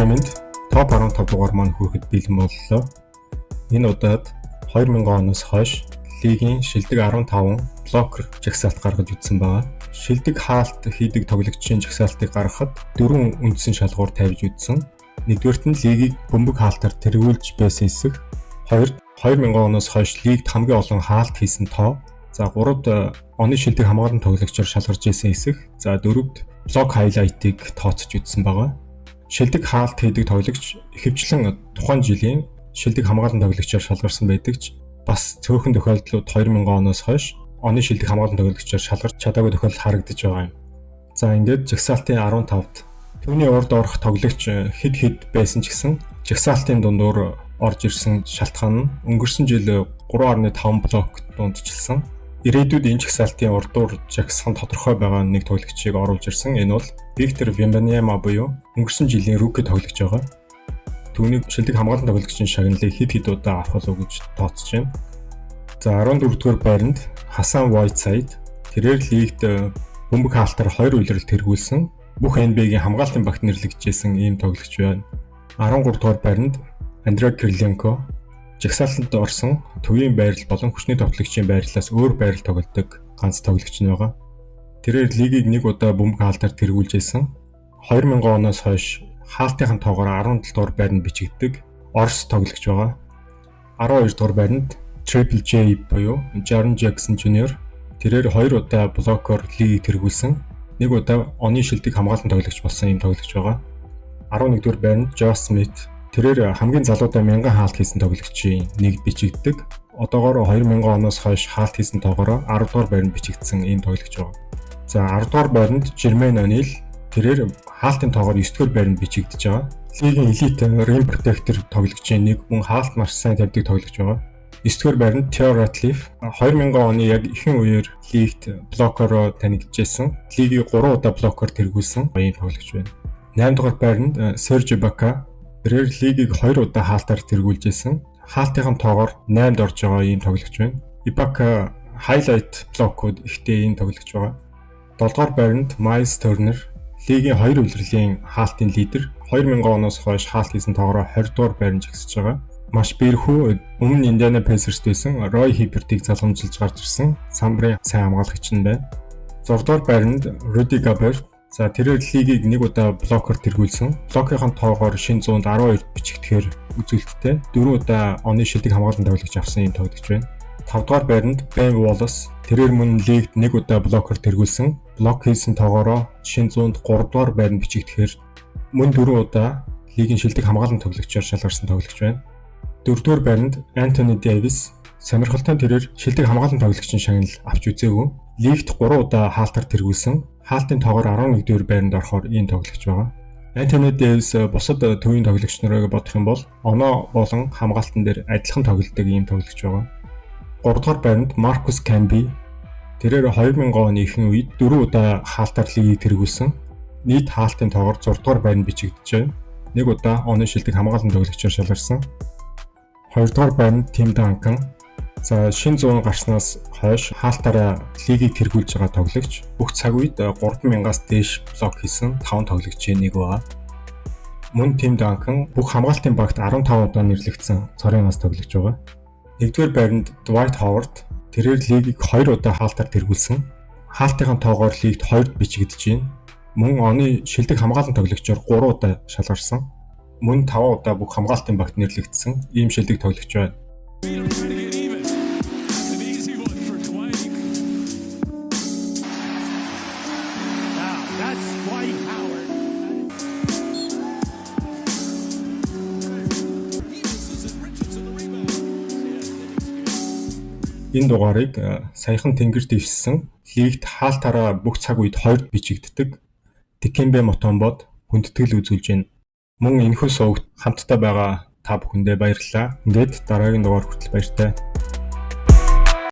Өглөө мэнд топ 15 дугаар маань хүрэхэд бэлэн боллоо. Энэ удаад 2000 оноос хойш лигийн шилдэг 15 блокер жагсаалт гаргаж үзсэн байгаа. Шилдэг хаалт хийдэг тоглогчийн жагсаалтыг гаргахад 4 үндсэн шалгуур тавьж үзсэн. Нэгдүгээрт нь лигийг бөмбөг хаалтаар тэргүүлж байсан хэсэг. Хоёрт 2000 оноос хойш лигт хамгийн олон хаалт хийсэн тоо. За гуравт оны шилдэг хамгаалан тоглогчоор шалгарч байсан хэсэг. За дөрөвт блок хайлайтыг тооцож үзсэн байгаа. Шилдэг хаалт хийдэг тоглогч ихэвчлэн тухайн жилийн шилдэг хамгаалан тоглогчоор шалгарсан байдаг ч бас цөөхөн тохиолдлууд 2000 оноос хойш оны шилдэг хамгаалан тоглогчоор шалгарч чадаагүй тохиолдол харагдаж байгаа юм. За ингээд жагсаалтын 15-т түүний урд орох тоглогч хэд байсан ч гэсэн жагсаалтын дундуур орж ирсэн шалтгаан нь өнгөрсөн жил 3.5 блок дундчилсан. Ирээдүйд энэ жагсаалтын урдуур жагсах нь тодорхой байгаа нэг тоглогчийг оруулж ирсэн. Энэ бол Виктор Вембаньяма буюу өнгөрсөн жилийн руки тоглогч байгаа. Түүнийг шилдэг хамгаалан тоглогчийн шагналыг хэд удаа авах болов гэж тооцож байна. За 14 дугаар байранд Хасан Вайтсайд тэрээр лигт бөмбөг хаалтаар 2 улиралд тэргүүлсэн. Бүх NBA-гийн хамгаалтын багт нэрлэгдсэн ийм тоглогч байна. 13 дугаар байранд Андрей Кириленко жагсаалтанд орсон төвийн байрал болон хүчний тоглогчийн байрлалаас өөр байрал тоглодог ганц тоглогч нь байгаа. Тэрээр лигийг нэг удаа бөмбөг хаалтаар тэргүүлж байсан. 2000 оноос хойш хаалтын тоогоор 17 дугаар байранд бичигддэг Орос тоглогч байгаа. 12 дугаар байранд Triple J буюу Jaren Jackson Jr. Тэрээр 2 удаа блокоор лигийг тэргүүлсэн. Нэг удаа оны шилдэг хамгаалан тоглогч болсон ийм тоглогч байгаа. 11 дугаар байранд Josh Smith. Тэрээр хамгийн залуудаа 1000 хаалт хийсэн тоглогчийн нэг бичигддэг. Одоогоор 2000 оноос хойш хаалт хийсэн тоогоор 10 дугаар байранд бичигдсэн ийм тоглогч байгаа. За 10 дугаар байранд Jermaine O'Neal. Тэрээр хаалтын тоогоор 9 дугаар байранд бичигдэж байгаа. Лигийн элит rim protector тоглогчийн нэг мөн хаалт маш сайн тавьдаг тоглогч байгаа. 9 дугаар байранд Theo Ratliff 2000 оны яг ихэнх үеэр лигт блокороо танигдчихсэн. Лигийг 3 удаа блокоор тэргүүлсэн ийм тоглогч байна. 8 дугаар байранд Serge Ibaka. Тэрээр лигийг 2 удаа хаалтаар тэргүүлж байсан. Хаалтын тоогоор 8-д орж байгаа ийм тоглогч байна. Ibaka highlight блокууд ихтэй ийм тоглогч байгаа. 7 дугаар байранд Miles Turner лигийн 2 улирлын хаалтын лидер. 2000 оноос хойш хаалт хийсэн тоогоор 20 дугаар байранд жагсаж байгаа. Маш биерхүү өмнө Indiana Pacers байсан Roy Hibbert-ийг залгамжилж гарч ирсэн самбарын сайн хамгаалагч нь байна. 6 дугаар байранд Rudy Gobert. За тэрээр лигийг нэг удаа блокоор тэргүүлсэн. Блокийн тоогоор шин 112 бичигдэхээр үзүүлэлттэй 4 удаа оны шилдэг хамгаалан тоглогч авсан юм тоглогч байна. 5 дугаар байранд Ben Wallace. Тэрээр мөн лигт нэг удаа блокоор тэргүүлсэн. Блок хийсэн тоогоороо шин 103 дугаар байранд бичигдэхээр мөн 4 удаа лигийн шилдэг хамгаалан тоглогчоор шалгарсан тоглогч байна. 4 дугаар байранд Anthony Davis. Сонирхолтой нь тэрээр шилдэг хамгаалан тоглогчийн шагнал авч үзээгүй. Лигт 3 удаа хаалтаар тэргүүлсэн. Хаалтын тоогоор 11 дугаар байранд орохоор ийм тоглогч байгаа. Anthony Davis бусад төвийн тоглогч нарыг бодох юм бол оноо болон хамгаалтан дээр адилхан тоглодог ийм тоглогч байгаа. 3 дугаар байранд Marcus Camby. Тэрээр 2000 оны ихэнх үед 4 удаа хаалтаар лигийг тэргүүлсэн. Нийт хаалтын тоогоор 6 дугаар байранд бичигдэж байна. Нэг удаа оны шилдэг хамгаалан тоглогчоор шалгарсан. 2 дугаар байранд Tim Duncan. За шин 100 гарснаас хойш хаалтаараа лигийг тэргүүлж байгаа тоглогч. Бүх цаг үед 3000-аас дээш блок хийсэн 5 тоглогчийн нэг байгаа. Мөн Tim Duncan бүх хамгаалтын багт 15 удаа нэрлэгдсэн цорын ганц тоглогч байгаа. 1-р байранд Dwight Howard. Тэрээр лигийг 2 удаа хаалтаар тэргүүлсэн. Хаалтын тоогоор лигт 2-д бичигдэж байна. Мөн оны шилдэг хамгаалан тоглогчоор 3 удаа шалгарсан. Мөн 5 удаа бүх хамгаалтын багт нэрлэгдсэн ийм шилдэг тоглогч байна. Энэ дугаарыг саяхан тэнгэрт ивссэн лигт хаалтаараа бүх цаг үед 2-д бичигддэг Dikembe Mutombod хүндэтгэл үзүүлж байна. Мөн энэхүү сувагт хамтдаа байгаа та бүхэндээ баярлалаа. Ингээд дараагийн дугаар хүртэл баяртай.